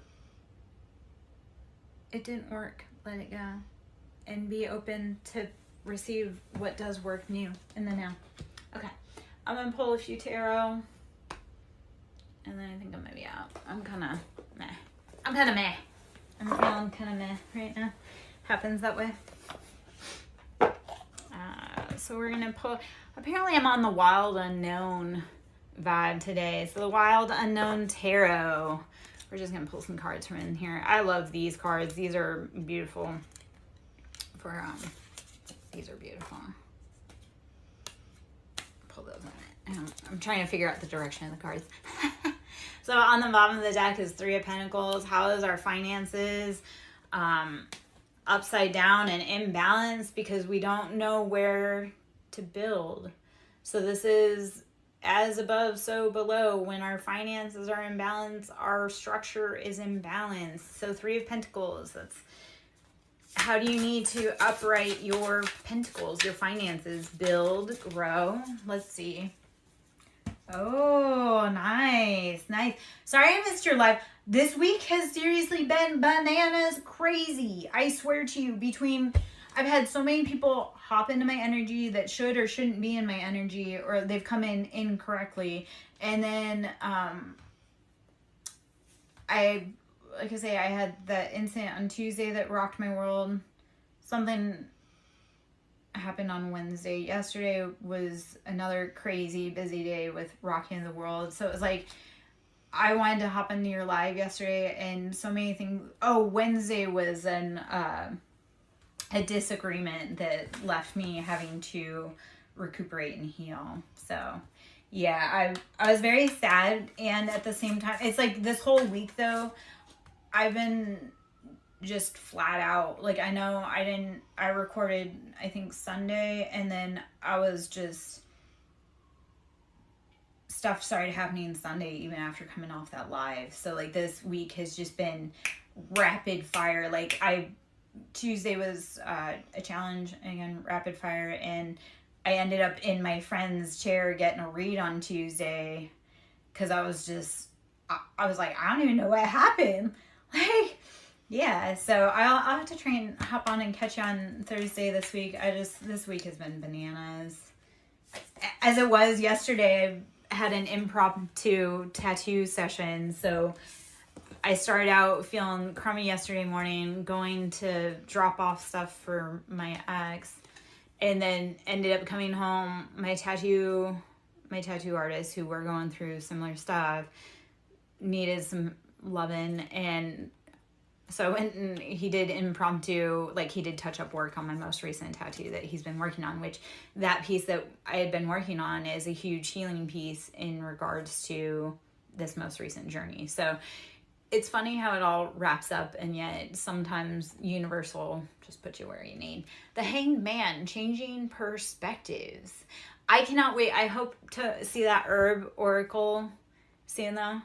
it didn't work. Let it go. And be open to receive what does work new in the now. Okay, I'm gonna pull a few tarot, and then I think I'm gonna be out. I'm kind of meh. I'm feeling kind of meh right now. Happens that way. So we're gonna pull. Apparently, I'm on the Wild Unknown vibe today. So the Wild Unknown Tarot. We're just gonna pull some cards from in here. I love these cards. These are beautiful. These are beautiful. Pull those in it. I'm trying to figure out the direction of the cards. So on the bottom of the deck is Three of Pentacles. How is our finances upside down and imbalanced because we don't know where to build. So this is as above, so below. When our finances are imbalanced, our structure is imbalanced. So Three of Pentacles, that's how do you need to upright your pentacles, your finances? Build, grow. Let's see. Oh, nice. Sorry I missed your live. This week has seriously been bananas crazy. I swear to you, I've had so many people hop into my energy that should or shouldn't be in my energy, or they've come in incorrectly. And then like I say, I had that incident on Tuesday that rocked my world. Something happened on Wednesday. Yesterday was another crazy busy day with rocking the world. So it was like, I wanted to hop into your live yesterday and so many things. Oh, Wednesday was a disagreement that left me having to recuperate and heal. So yeah, I was very sad. And at the same time, it's like this whole week though, I've been just flat out. Like, I know I recorded, I think Sunday, and then I was just stuff started happening Sunday even after coming off that live. So like this week has just been rapid fire. Like Tuesday was a challenge, again, rapid fire, and I ended up in my friend's chair getting a read on Tuesday because I was like, I don't even know what happened. Like, yeah, so I'll have to try and hop on and catch you on Thursday this week. This week has been bananas. As it was yesterday, I had an impromptu tattoo session, so I started out feeling crummy yesterday morning, going to drop off stuff for my ex, and then ended up coming home. My tattoo artist, who were going through similar stuff, needed some loving, and so I went and he did impromptu, like he did touch-up work on my most recent tattoo that he's been working on, which that piece that I had been working on is a huge healing piece in regards to this most recent journey. So it's funny how it all wraps up, and yet sometimes universe will just put you where you need. The Hanged Man, changing perspectives. I cannot wait. I hope to see that herb oracle soon though.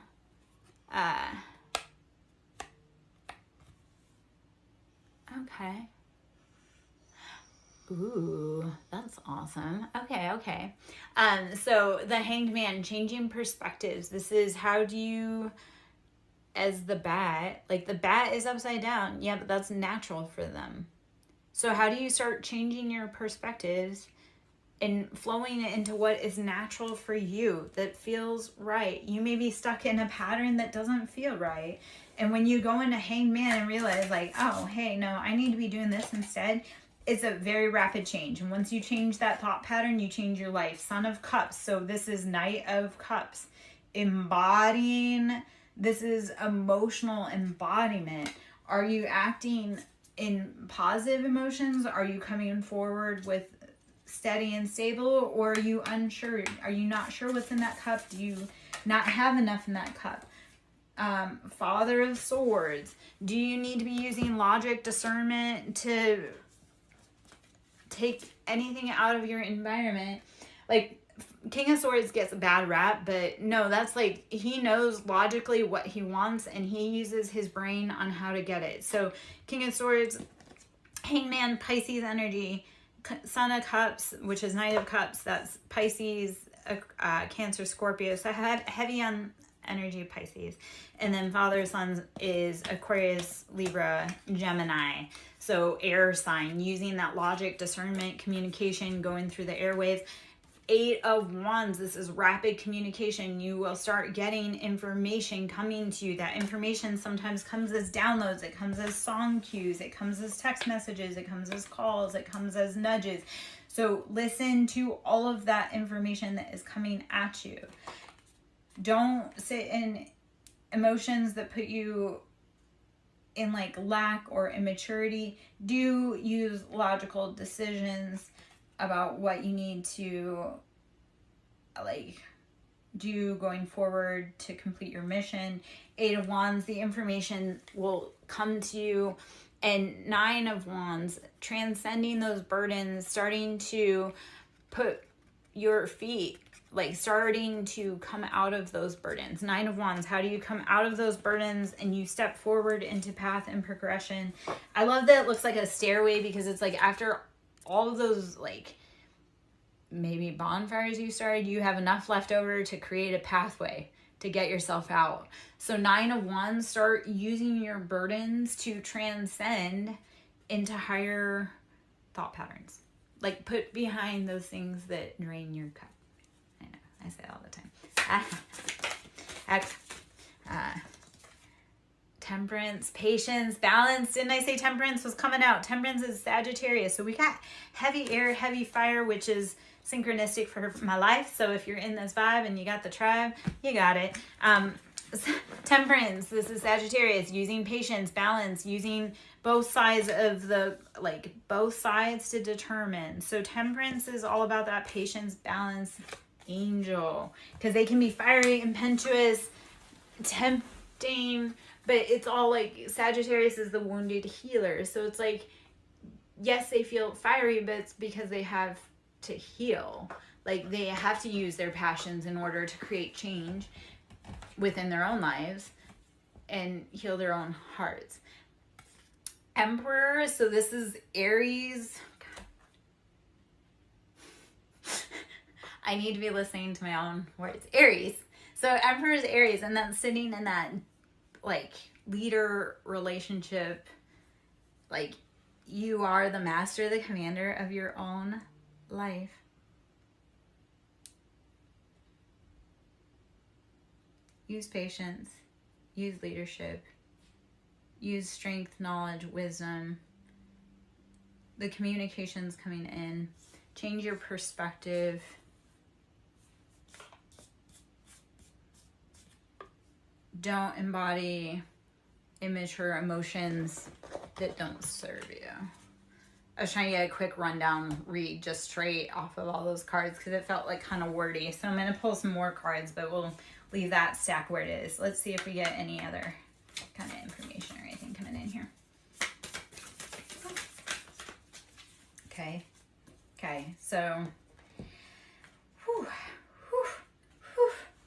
Okay. Ooh, that's awesome. Okay. So the Hanged Man, changing perspectives. This is how do you, as the bat, like the bat is upside down. Yeah, but that's natural for them. So how do you start changing your perspectives and flowing it into what is natural for you, that feels right? You may be stuck in a pattern that doesn't feel right. And when you go into Hanged Man and realize like, oh, hey, no, I need to be doing this instead, it's a very rapid change. And once you change that thought pattern, you change your life. Son of Cups. So this is Knight of Cups. Embodying, this is emotional embodiment. Are you acting in positive emotions? Are you coming forward with steady and stable? Or are you unsure? Are you not sure what's in that cup? Do you not have enough in that cup? Father of Swords. Do you need to be using logic, discernment to take anything out of your environment? Like King of Swords gets a bad rap, but no, that's like he knows logically what he wants and he uses his brain on how to get it. So King of Swords, Hanged Man, Pisces energy. Son of Cups, which is Knight of Cups, that's Pisces, Cancer, Scorpio. So I had heavy on energy of Pisces. And then Father of Sons is Aquarius, Libra, Gemini. So air sign, using that logic, discernment, communication, going through the airwaves. 8 of Wands, this is rapid communication. You will start getting information coming to you. That information sometimes comes as downloads. It comes as song cues. It comes as text messages. It comes as calls. It comes as nudges. So listen to all of that information that is coming at you. Don't sit in emotions that put you in like lack or immaturity. Do use logical decisions about what you need to like do going forward to complete your mission. 8 of Wands, the information will come to you. And 9 of Wands, transcending those burdens, starting to put your feet, like starting to come out of those burdens. 9 of Wands, how do you come out of those burdens and you step forward into path and progression? I love that it looks like a stairway because it's like after all of those like maybe bonfires you started, you have enough left over to create a pathway to get yourself out. So 9 of Wands, start using your burdens to transcend into higher thought patterns. Like put behind those things that drain your cup. I know, I say it all the time. Temperance, patience, balance. Didn't I say temperance was coming out? Temperance is Sagittarius. So we got heavy air, heavy fire, which is synchronistic for my life. So if you're in this vibe and you got the tribe, you got it. Temperance, this is Sagittarius, using patience, balance, using both sides of the, like both sides to determine. So temperance is all about that patience, balance, angel, because they can be fiery, impetuous, tempting, but it's all like Sagittarius is the wounded healer. So it's like, yes, they feel fiery, but it's because they have to heal. Like, they have to use their passions in order to create change within their own lives and heal their own hearts. Emperor, so this is Aries. I need to be listening to my own words. Aries. So Emperor is Aries, and then sitting in that, like, leader relationship, like, you are the master, the commander of your own life. Use patience, use leadership, use strength, knowledge, wisdom. The communication's coming in. Change your perspective. Don't embody immature emotions that don't serve you. I was trying to get a quick rundown read just straight off of all those cards because it felt like kind of wordy. So I'm going to pull some more cards, but we'll leave that stack where it is. Let's see if we get any other kind of information or anything coming in here. Okay, so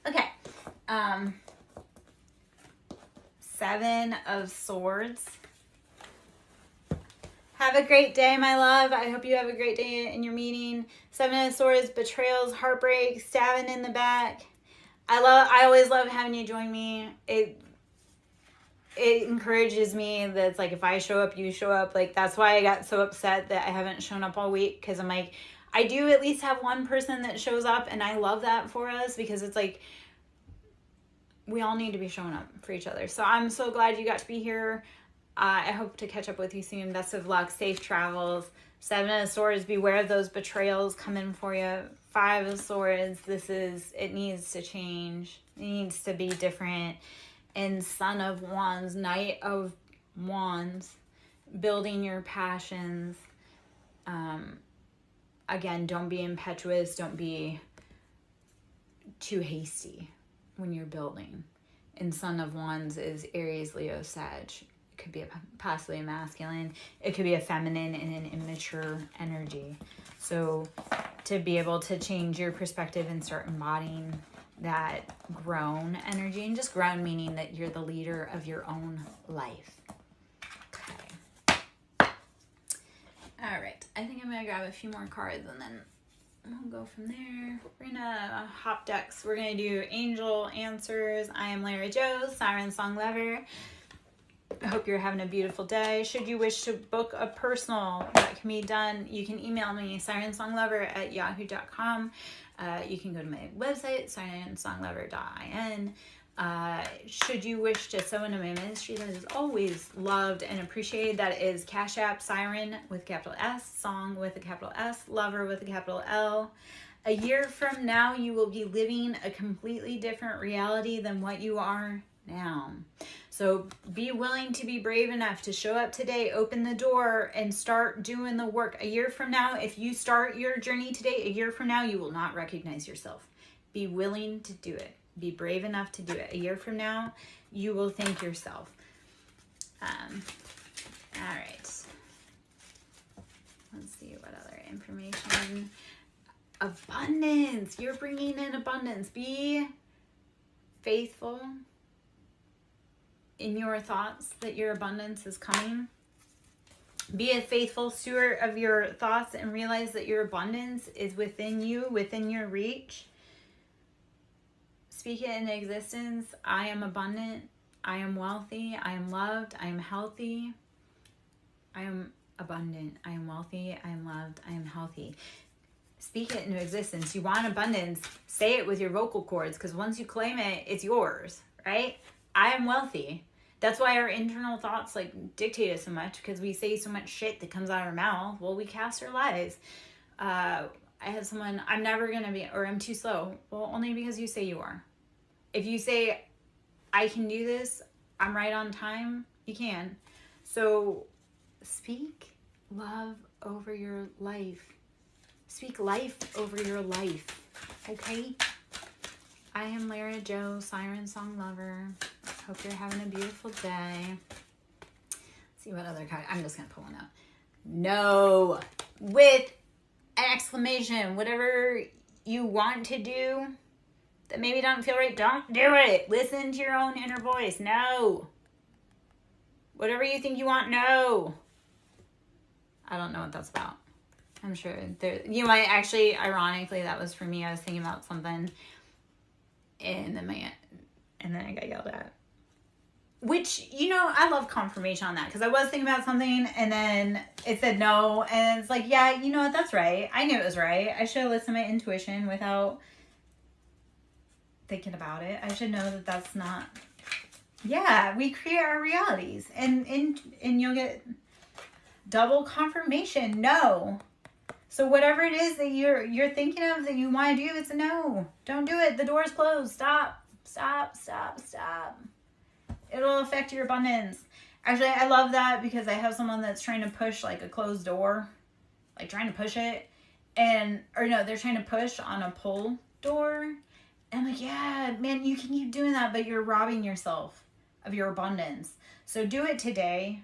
okay. 7 of Swords. Have a great day, my love. I hope you have a great day in your meeting. 7 of Swords, betrayals, heartbreak, stabbing in the back. I always love having you join me. It encourages me that it's like, if I show up, you show up. Like, that's why I got so upset that I haven't shown up all week, because I'm like, I do at least have one person that shows up, and I love that for us, because it's like, we all need to be showing up for each other. So I'm so glad you got to be here. I hope to catch up with you soon. Best of luck. Safe travels. 7 of Swords, beware of those betrayals coming for you. 5 of Swords, it needs to change. It needs to be different. And Son of Wands, Knight of Wands, building your passions. Again, don't be impetuous. Don't be too hasty when you're building. And Son of Wands is Aries, Leo, Sag. It could be possibly a masculine. It could be a feminine and an immature energy. So to be able to change your perspective and start embodying that grown energy, and just grown meaning that you're the leader of your own life. Okay. All right. I think I'm going to grab a few more cards and then we'll go from there. We're going to hop decks. We're going to do Angel Answers. I am Lara Joe, SirenSong Lover. I hope you're having a beautiful day. Should you wish to book a personal, that can be done. You can email me, sirensonglover@yahoo.com. You can go to my website, sirensonglover.in. Should you wish to sow into my ministry, that is always loved and appreciated. That is Cash App, Siren with a capital S, Song with a capital S, Lover with a capital L. A year from now, you will be living a completely different reality than what you are now. So be willing to be brave enough to show up today, open the door, and start doing the work. A year from now, if you start your journey today, a year from now, you will not recognize yourself. Be willing to do it. Be brave enough to do it. A year from now, you will thank yourself. All right. Let's see what other information. Abundance. You're bringing in abundance. Be faithful in your thoughts that your abundance is coming. Be a faithful steward of your thoughts and realize that your abundance is within you, within your reach. Speak it into existence. I am abundant. I am wealthy. I am loved. I am healthy. I am abundant. I am wealthy. I am loved. I am healthy. Speak it into existence. You want abundance, say it with your vocal cords, because once you claim it, it's yours, right? I am wealthy. That's why our internal thoughts dictate us so much, because we say so much shit that comes out of our mouth. Well, we cast our lies. I had someone, I'm never going to be, or I'm too slow. Well, only because you say you are. If you say, I can do this, I'm right on time, you can. So speak love over your life. Speak life over your life, okay? I am Lara Joe, SirenSong Lover. Hope you're having a beautiful day. Let's see what other card. I'm just going to pull one out. No, with an exclamation, whatever you want to do that maybe don't feel right, don't do it. Listen to your own inner voice. No. Whatever you think you want, no. I don't know what that's about. I'm sure there, you might actually, ironically, that was for me. I was thinking about something and then I got yelled at. Which, you know, I love confirmation on that, because I was thinking about something and then it said no, and it's like, yeah, you know what, that's right. I knew it was right. I should have listened to my intuition without thinking about it. I should know that that's not. Yeah, we create our realities, and you'll get double confirmation. No. So whatever it is that you're thinking of that you want to do, it's a no. Don't do it. The door's closed. Stop. Stop. Stop. Stop. It'll affect your abundance. Actually, I love that, because I have someone that's trying to push like a closed door, like trying to push it, they're trying to push on a pull door. And I'm like, yeah, man, you can keep doing that, but you're robbing yourself of your abundance. So do it today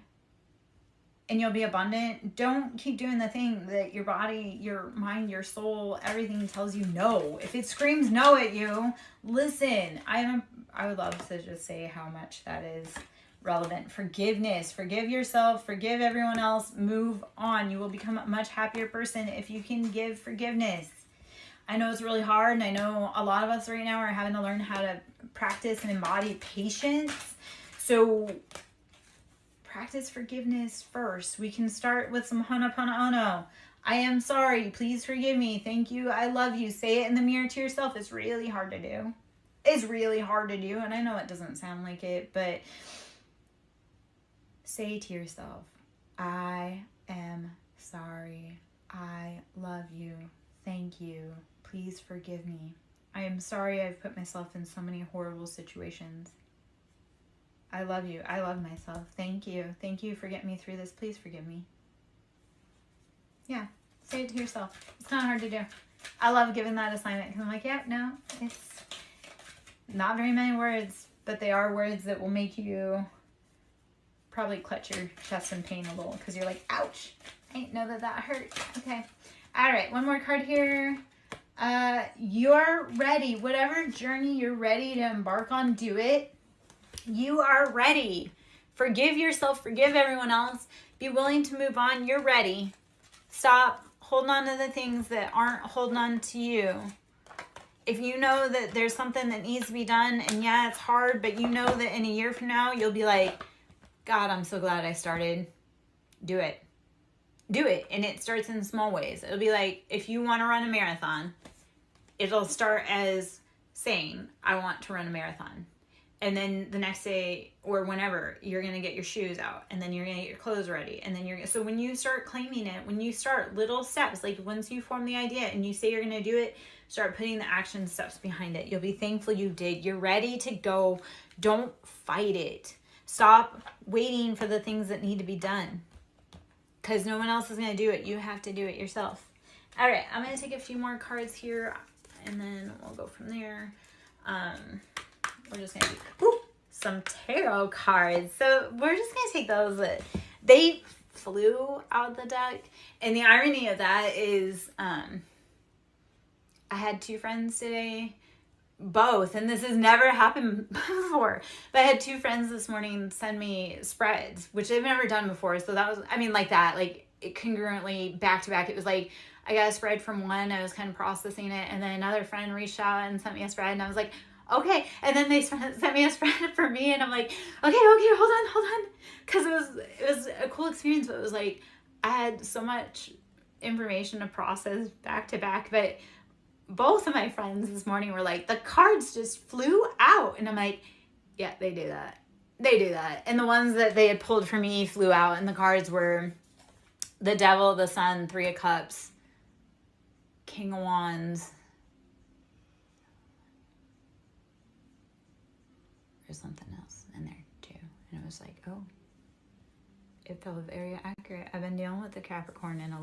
and you'll be abundant. Don't keep doing the thing that your body, your mind, your soul, everything tells you no. If it screams no at you, listen. I would love to just say how much that is relevant. Forgiveness. Forgive yourself. Forgive everyone else. Move on. You will become a much happier person if you can give forgiveness. I know it's really hard, and I know a lot of us right now are having to learn how to practice and embody patience. So practice forgiveness first. We can start with some Ho'oponopono. I am sorry. Please forgive me. Thank you. I love you. Say it in the mirror to yourself. It's really hard to do. It's really hard to do, and I know it doesn't sound like it, but say to yourself, I am sorry. I love you. Thank you. Please forgive me. I am sorry I've put myself in so many horrible situations. I love you. I love myself. Thank you. Thank you for getting me through this. Please forgive me. Yeah. Say it to yourself. It's not hard to do. I love giving that assignment, because I'm like, yeah, no, it's not very many words, but they are words that will make you probably clutch your chest in pain a little, because you're like, ouch. I didn't know that hurt. Okay. All right. One more card here. You're ready. Whatever journey you're ready to embark on, do it. You are ready. Forgive yourself. Forgive everyone else. Be willing to move on. You're ready. Stop holding on to the things that aren't holding on to you. If you know that there's something that needs to be done, and yeah, it's hard, but you know that in a year from now, you'll be like, God, I'm so glad I started. Do it. Do it. And it starts in small ways. It'll be like, if you want to run a marathon, it'll start as saying, I want to run a marathon. And then the next day or whenever, you're going to get your shoes out, and then you're going to get your clothes ready. And then so when you start claiming it, when you start little steps, like once you form the idea and you say you're going to do it, start putting the action steps behind it. You'll be thankful you did. You're ready to go. Don't fight it. Stop waiting for the things that need to be done, because no one else is going to do it. You have to do it yourself. All right, I'm going to take a few more cards here, and then we'll go from there. We're just going to do some tarot cards. So we're just going to take those. They flew out the deck. And the irony of that is I had two friends today, both, and this has never happened before, but I had two friends this morning send me spreads, which they've never done before. So that was, like that, like it congruently back to back. It was like, I got a spread from one, I was kind of processing it, and then another friend reached out and sent me a spread, and I was like, okay. And then they sent me a spread for me, and I'm like, okay, hold on. Because it was a cool experience, but it was like, I had so much information to process back to back, but both of my friends this morning were like, the cards just flew out. And I'm like, yeah, they do that. And the ones that they had pulled for me flew out, and the cards were the Devil, the Sun, Three of Cups, King of Wands. There's something else in there too. And it was like, oh, it felt very accurate. I've been dealing with the Capricorn in a